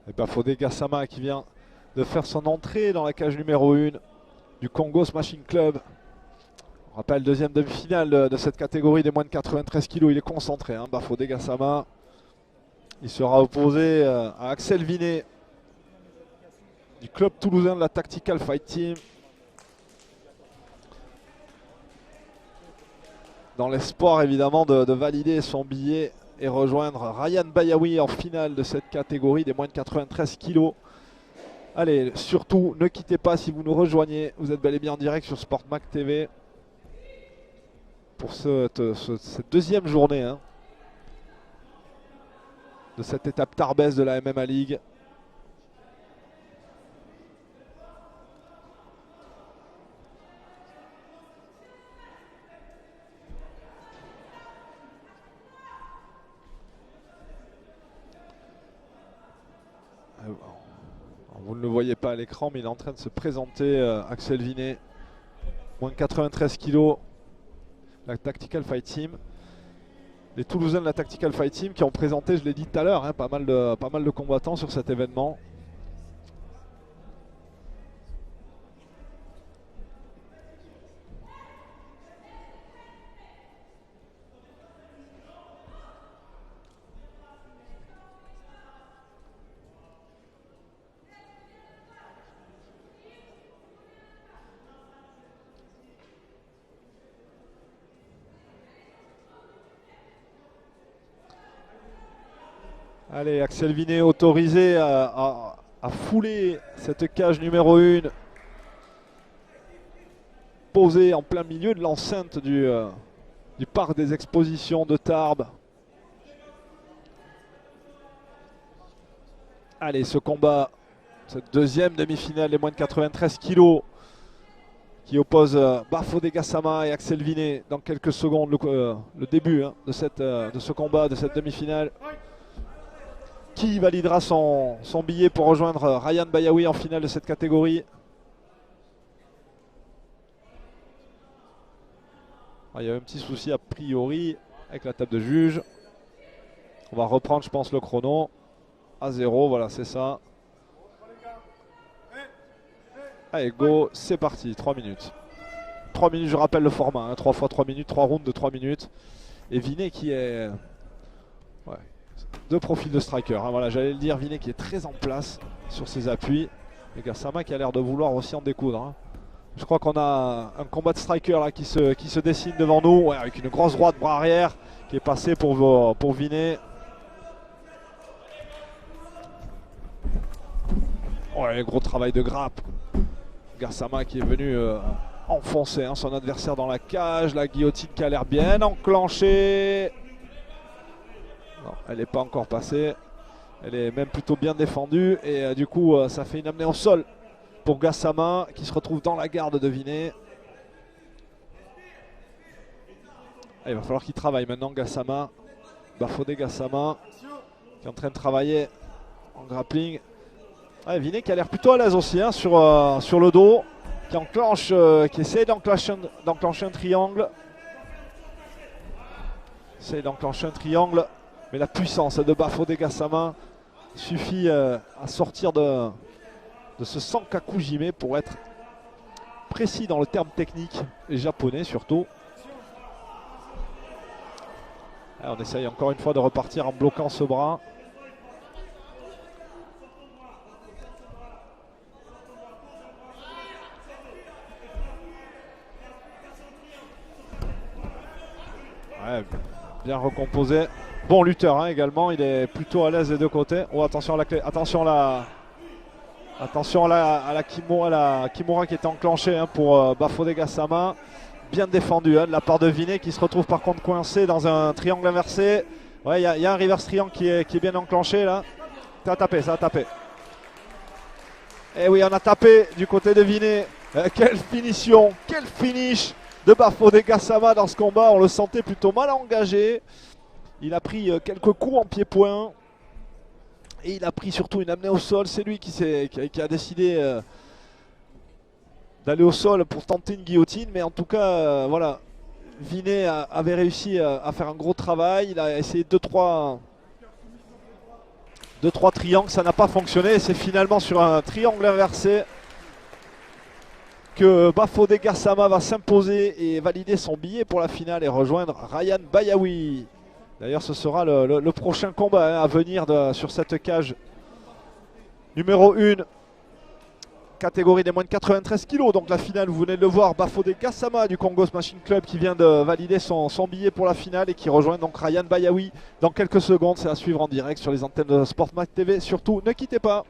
Et Bafodé Gassama qui vient de faire son entrée dans la cage numéro 1 du Congo Smashing Club. On rappelle, deuxième demi-finale de cette catégorie des moins de 93 kg. Il est concentré, hein, Bafodé Gassama. Il sera opposé à Axel Vinet du club toulousain de la Tactical Fight Team. Dans l'espoir évidemment de valider son billet et rejoindre Ryan Bayaoui en finale de cette catégorie des moins de 93 kg. Allez, surtout, ne quittez pas si vous nous rejoignez. Vous êtes bel et bien en direct sur SportMac TV pour cette deuxième journée, hein, de cette étape Tarbes de la MMA League. Vous ne le voyez pas à l'écran, mais il est en train de se présenter, Axel Vinet. Moins de 93 kg, la Tactical Fight Team. Les Toulousains de la Tactical Fight Team qui ont présenté, je l'ai dit tout à l'heure, hein, pas mal de combattants sur cet événement. Allez, Axel Vinet autorisé à fouler cette cage numéro 1, posée en plein milieu de l'enceinte du parc des expositions de Tarbes. Allez, ce combat, cette deuxième demi-finale des moins de 93 kg qui oppose Bafodé Gassama et Axel Vinet dans quelques secondes, le début, hein, de ce combat, de cette demi-finale. Qui validera son billet pour rejoindre Ryan Bayaoui en finale de cette catégorie? Il y a un petit souci a priori avec la table de juge. On va reprendre, je pense, le chrono à 0. Voilà, c'est ça. Allez, go, c'est parti. 3 minutes. 3 minutes, je rappelle le format. Hein, 3 fois 3 minutes, 3 rounds de 3 minutes. Et Vinet qui est... Ouais. Deux profils de striker, hein, voilà, j'allais le dire, Vinet qui est très en place sur ses appuis. Et Gassama qui a l'air de vouloir aussi en découdre, hein. Je crois qu'on a un combat de striker là qui se dessine devant nous, ouais, avec une grosse droite bras arrière qui est passée pour Vinet. Ouais, gros travail de grappe. Gassama qui est venu enfoncer, hein, son adversaire dans la cage. La guillotine qui a l'air bien enclenchée. Non, elle n'est pas encore passée. Elle est même plutôt bien défendue. Et du coup, ça fait une amenée au sol pour Gassama qui se retrouve dans la garde de Vinet. Il va falloir qu'il travaille maintenant, Gassama. Bafodé Gassama qui est en train de travailler en grappling. Ouais, Vinet qui a l'air plutôt à l'aise aussi, hein, sur le dos. Qui essaie d'enclencher un triangle. Essaie d'enclencher un triangle. Mais la puissance de Bafodé Gassama suffit à sortir de ce Sankaku Jime pour être précis dans le terme technique et japonais surtout. Alors on essaye encore une fois de repartir en bloquant ce bras. Ouais, bien recomposé. Bon lutteur, hein, également, il est plutôt à l'aise des deux côtés. Oh, attention à la clé, attention à la Kimura qui est enclenchée, hein, pour Bafodé Gassama. Bien défendu, hein, de la part de Vinet qui se retrouve par contre coincé dans un triangle inversé. Ouais, il y a un reverse triangle qui est bien enclenché là. Ça a tapé, ça a tapé. Et oui, on a tapé du côté de Vinet. Quelle finition, quel finish de Bafodé Gassama dans ce combat. On le sentait plutôt mal engagé. Il a pris quelques coups en pied-point. Et il a pris surtout une amenée au sol. C'est lui qui a décidé d'aller au sol pour tenter une guillotine. Mais en tout cas, voilà, Vinet avait réussi à faire un gros travail. Il a essayé 2-3 2-3 triangles, ça n'a pas fonctionné. C'est finalement sur un triangle inversé que Bafodé Gassama va s'imposer et valider son billet pour la finale et rejoindre Ryan Bayaoui. D'ailleurs, ce sera le prochain combat à venir sur cette cage numéro 1. Catégorie des moins de 93 kg. Donc la finale, vous venez de le voir, Bafodé Gassama du Congo Machine Club qui vient de valider son billet pour la finale et qui rejoint donc Ryan Bayaoui dans quelques secondes. C'est à suivre en direct sur les antennes de Sportmac TV. Surtout, ne quittez pas.